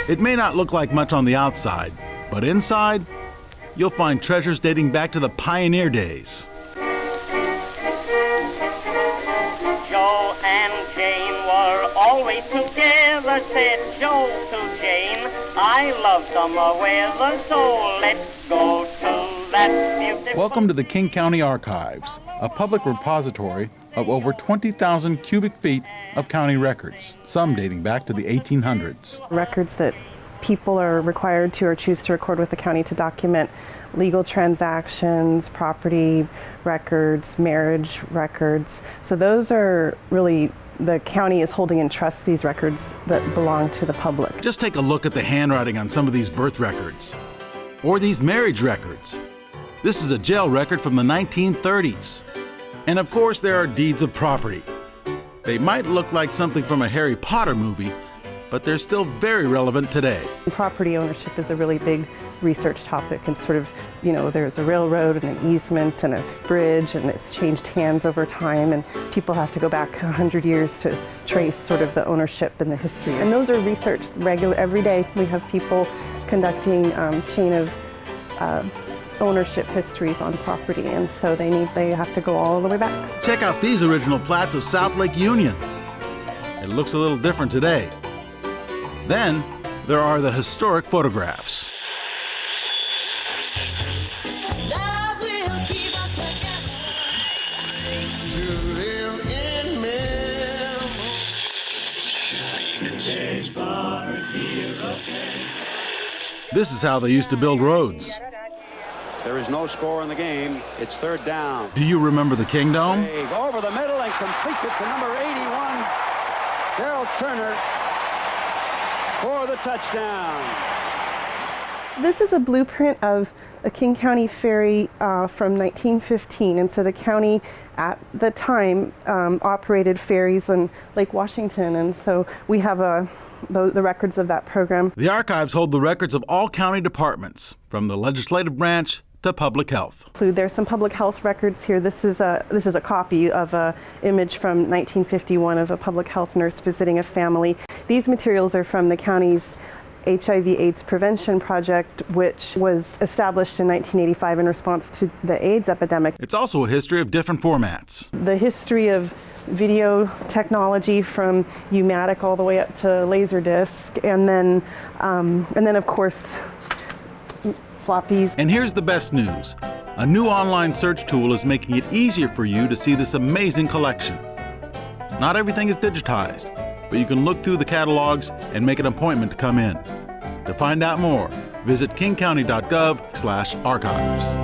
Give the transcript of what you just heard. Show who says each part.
Speaker 1: It may not look like much on the outside, but inside, you'll find treasures dating back to the pioneer days.
Speaker 2: Joe and Jane were always together, said Joe to Jane. I love summer weather, so let's go to that beautiful...
Speaker 1: Welcome to the King County Archives, a public repository of over 20,000 cubic feet of county records, some dating back to the 1800s.
Speaker 3: Records that people are required to or choose to record with the county to document legal transactions, property records, marriage records. So those are really, the county is holding in trust these records that belong to the public.
Speaker 1: Just take a look at the handwriting on some of these birth records, or these marriage records. This is a jail record from the 1930s. And of course, there are deeds of property. They might look like something from a Harry Potter movie, but they're still very relevant today.
Speaker 3: Property ownership is a really big research topic, and sort of, you know, there's a railroad and an easement and a bridge, and it's changed hands over time, and people have to go back 100 years to trace sort of the ownership and the history. And those are researched every day. We have people conducting chain of ownership histories on property, and so they have to go all the way back.
Speaker 1: Check out these original plats of South Lake Union. It looks a little different today. Then there are the historic photographs.
Speaker 4: Love will keep us together. To live in
Speaker 1: This is how they used to build roads.
Speaker 5: There is no score in the game. It's third down.
Speaker 1: Do you remember the Kingdome?
Speaker 5: Over the middle and completes it to number 81, Darrell Turner, for the touchdown.
Speaker 3: This is a blueprint of a King County ferry from 1915, and so the county at the time operated ferries in Lake Washington, and so we have the records of that program.
Speaker 1: The archives hold the records of all county departments, from the legislative branch to public health.
Speaker 3: There's some public health records here. This is a copy of an image from 1951 of a public health nurse visiting a family. These materials are from the county's HIV/AIDS prevention project, which was established in 1985 in response to the AIDS epidemic.
Speaker 1: It's also a history of different formats.
Speaker 3: The history of video technology from U-matic all the way up to Laserdisc, and then of course floppies.
Speaker 1: And here's the best news. A new online search tool is making it easier for you to see this amazing collection. Not everything is digitized, but you can look through the catalogs and make an appointment to come in. To find out more, visit kingcounty.gov/archives.